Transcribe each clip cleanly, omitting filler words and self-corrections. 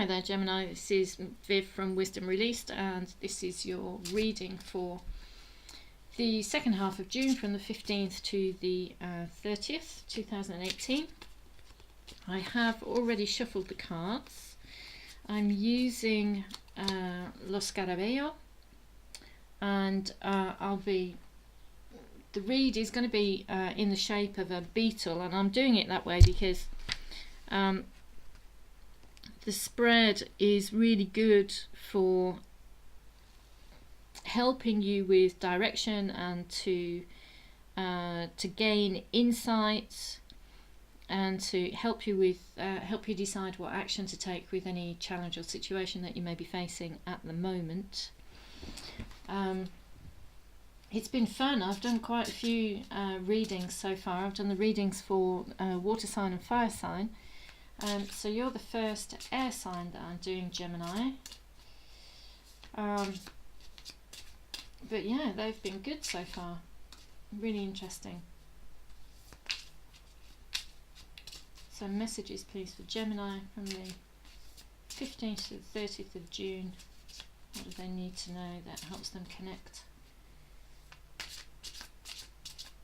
Hi there, Gemini. This is Viv from Wisdom Released, and this is your reading for the second half of June from the 15th to the 30th, 2018. I have already shuffled the cards. I'm using Los Scarabeo, and the read is going to be in the shape of a beetle, and I'm doing it that way because the spread is really good for helping you with direction and to gain insight and to help you decide what action to take with any challenge or situation that you may be facing at the moment. It's been fun. I've done quite a few readings so far. I've done the readings for water sign and fire sign. So you're the first air sign that I'm doing, Gemini. But yeah, they've been good so far. Really interesting. So messages please for Gemini from the 15th to the 30th of June. What do they need to know that helps them connect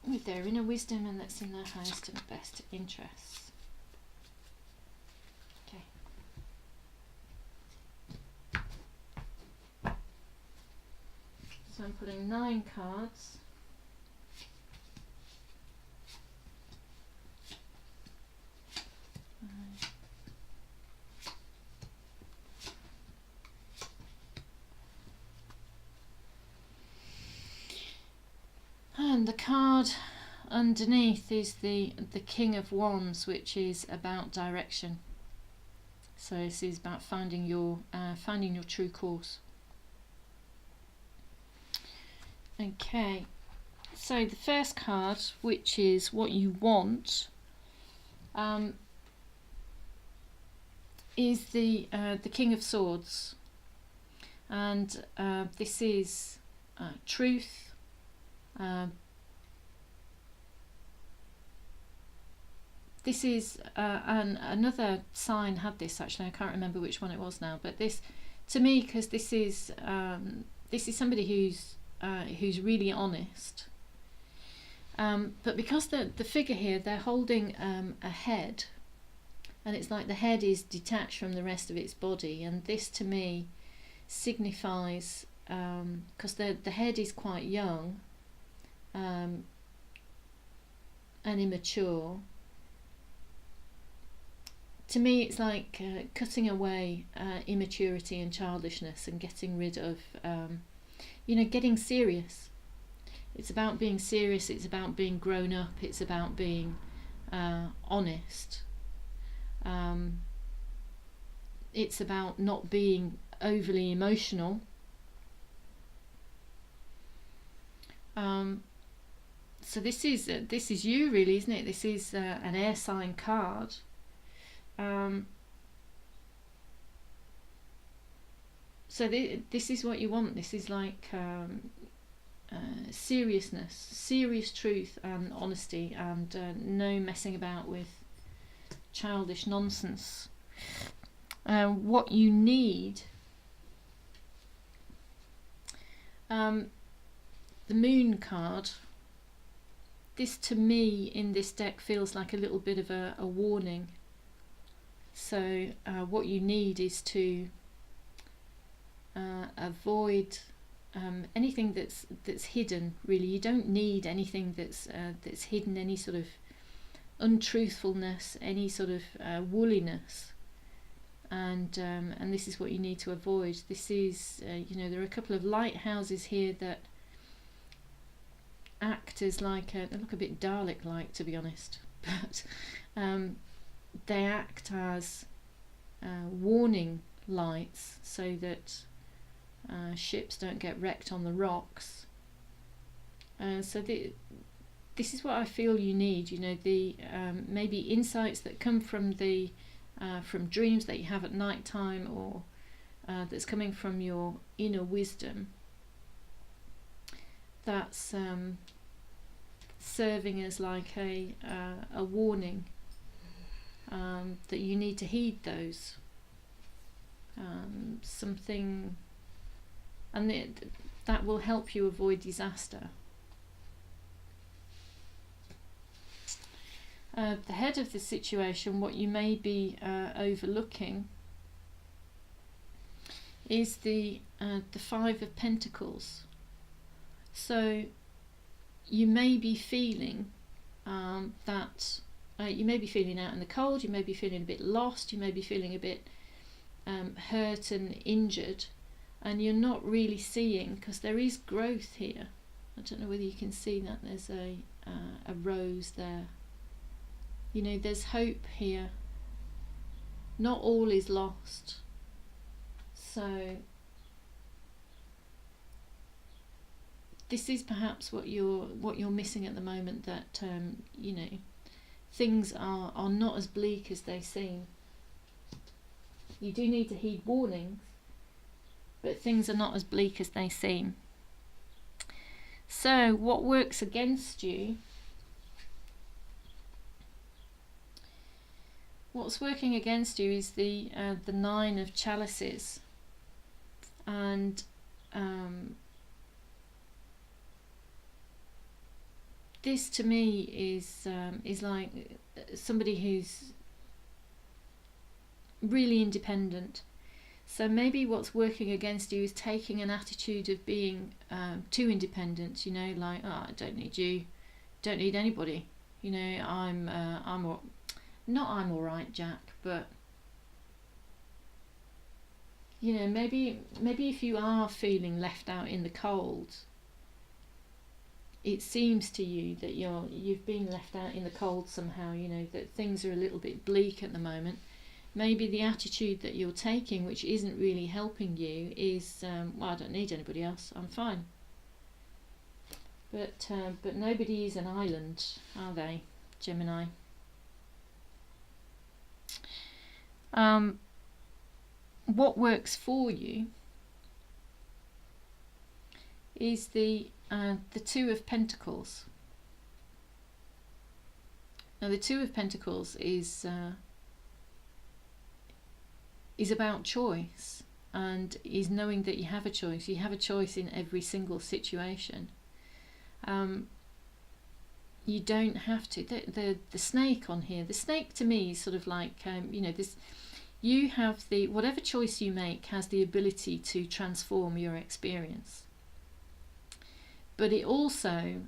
with their inner wisdom and that's in their highest and best interests? So I'm pulling 9 cards. And the card underneath is the King of Wands, which is about direction. So this is about finding your true course. Okay, so the first card, which is what you want, is the King of Swords, and this is truth. This is another sign had this actually. I can't remember which one it was now, but this, to me, because this is somebody who's really honest, but because the figure here, they're holding a head, and it's like the head is detached from the rest of its body, and this to me signifies, because the head is quite young and immature, to me it's like cutting away immaturity and childishness and getting rid of getting serious. It's about being serious, it's about being grown up, it's about being honest. It's about not being overly emotional. So this is you really, isn't it? This is an air sign card. So this is what you want. This is like seriousness, serious truth and honesty, and no messing about with childish nonsense. What you need, the Moon card, this to me in this deck feels like a little bit of a warning. So what you need is to avoid anything that's hidden. Really, you don't need anything that's hidden, any sort of untruthfulness, any sort of woolliness, and this is what you need to avoid. This is there are a couple of lighthouses here that act as like they look a bit Dalek-like, to be honest, but they act as warning lights so that ships don't get wrecked on the rocks. So this is what I feel you need. The maybe insights that come from from dreams that you have at night time, or that's coming from your inner wisdom. That's serving as like a warning that you need to heed those. something, and that will help you avoid disaster. The head of the situation, what you may be overlooking, is the Five of Pentacles. So you may be feeling that you may be feeling out in the cold, you may be feeling a bit lost, you may be feeling a bit hurt and injured, and you're not really seeing, because there is growth here. I don't know whether you can see that, there's a rose there. You know, there's hope here. Not all is lost. So this is perhaps what you're missing at the moment, that you know, things are not as bleak as they seem. You do need to heed warnings, but things are not as bleak as they seem. So what works against you? What's working against you is the Nine of Chalices, and this to me is like somebody who's really independent. So maybe what's working against you is taking an attitude of being too independent. You know, like, oh, I don't need you, don't need anybody. You know, I'm all right, Jack, but you know, maybe if you are feeling left out in the cold, it seems to you that you've been left out in the cold somehow. You know, that things are a little bit bleak at the moment. Maybe the attitude that you're taking, which isn't really helping you, is well, I don't need anybody else, I'm fine. But nobody is an island, are they, Gemini? What works for you is the Two of Pentacles. Now the Two of Pentacles is about choice, and is knowing that you have a choice. You have a choice in every single situation. You don't have to. The snake on here, the snake to me is sort of like, you know, this. You have whatever choice you make has the ability to transform your experience. But it also,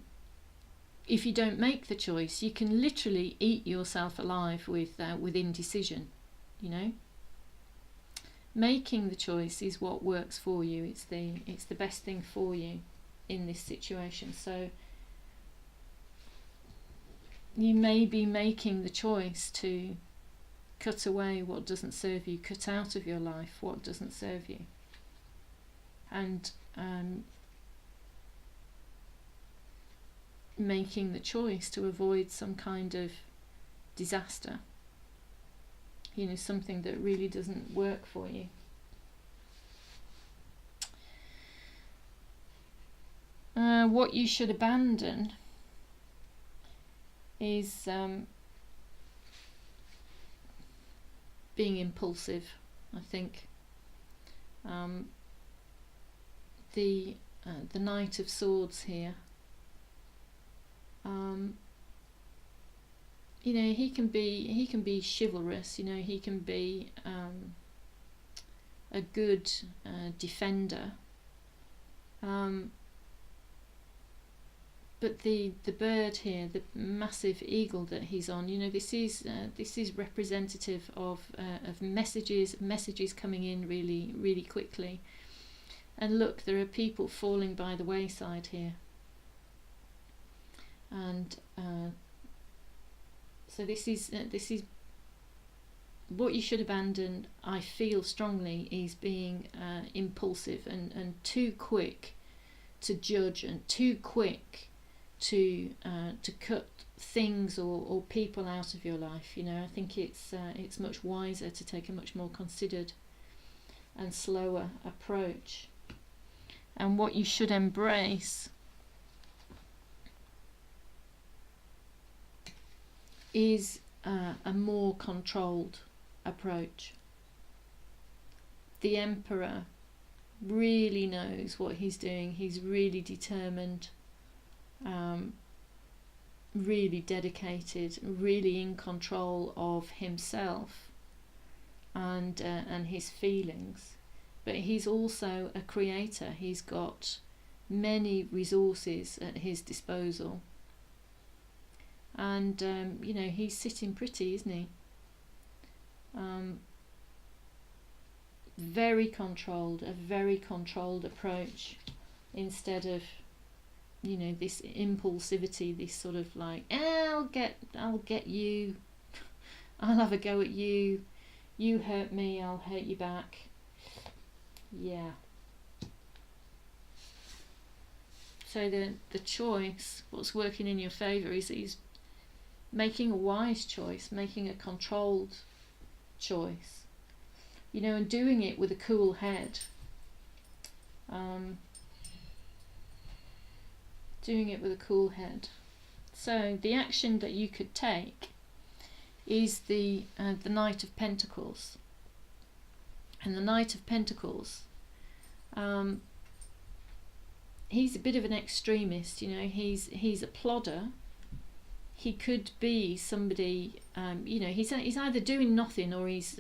if you don't make the choice, you can literally eat yourself alive with indecision. You know, making the choice is what works for you. It's the best thing for you in this situation. So you may be making the choice to cut away what doesn't serve you, cut out of your life what doesn't serve you, and making the choice to avoid some kind of disaster, you know, something that really doesn't work for you. What you should abandon is being impulsive, I think. The Knight of Swords here, you know, he can be chivalrous. You know, he can be a good defender. But the bird here, the massive eagle that he's on, you know, this is representative of messages coming in really, really quickly. And look, there are people falling by the wayside here. And so this is what you should abandon. I feel strongly is being impulsive and too quick to judge, and too quick to cut things or people out of your life. You know, I think it's much wiser to take a much more considered and slower approach. And what you should embrace is a more controlled approach. the Emperor really knows what he's doing. He's really determined, really dedicated, really in control of himself and his feelings. But he's also a creator. He's got many resources at his disposal. And, he's sitting pretty, isn't he? Very controlled, a very controlled approach, instead of, this impulsivity, this sort of like, I'll get you, I'll have a go at you, you hurt me, I'll hurt you back. Yeah. So the choice, what's working in your favour, is making a wise choice, making a controlled choice, and doing it with a cool head. Doing it with a cool head. So the action that you could take is the Knight of Pentacles. And the Knight of Pentacles, he's a bit of an extremist. He's a plodder. He could be somebody, he's either doing nothing or he's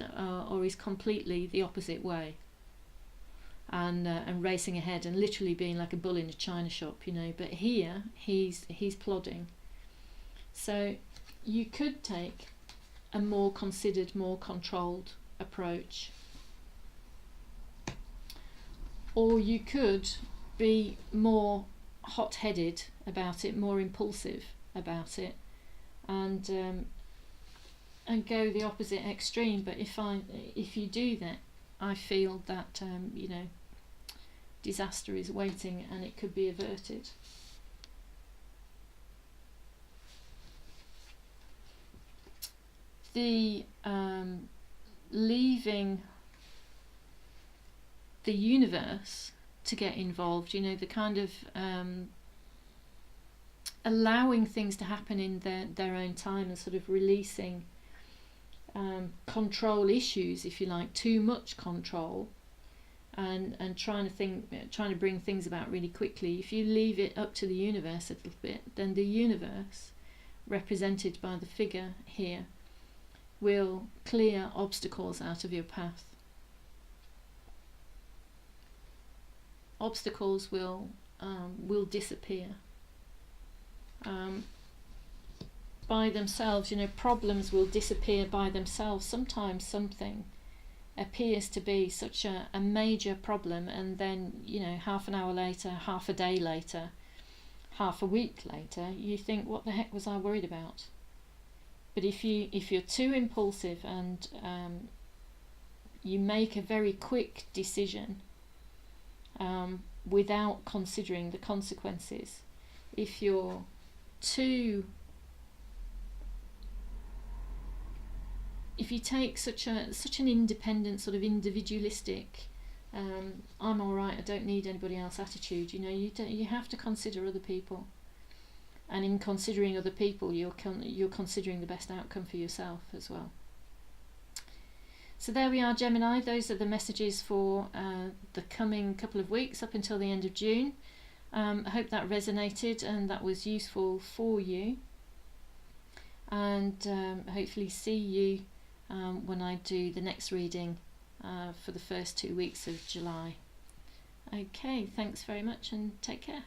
completely the opposite way, and racing ahead and literally being like a bull in a china shop, But here he's plodding. So you could take a more considered, more controlled approach, or you could be more hot-headed about it, more impulsive about it, and go the opposite extreme. But if you do that, I feel that disaster is waiting and it could be averted. The leaving the universe to get involved, the kind of allowing things to happen in their own time, and sort of releasing control issues, if you like, too much control, and trying to bring things about really quickly. If you leave it up to the universe a little bit, then the universe, represented by the figure here, will clear obstacles out of your path. Obstacles will disappear by themselves. Problems will disappear by themselves. Sometimes something appears to be such a major problem, and then half an hour later, half a day later, half a week later, you think, what the heck was I worried about? But if you're too impulsive and you make a very quick decision without considering the consequences, if you take such an independent, sort of individualistic, I'm all right, I don't need anybody else attitude, you have to consider other people, and in considering other people, you're considering the best outcome for yourself as well. So there we are, Gemini. Those are the messages for the coming couple of weeks up until the end of June. I hope that resonated and that was useful for you, and hopefully see you when I do the next reading for the first 2 weeks of July. Okay, thanks very much and take care.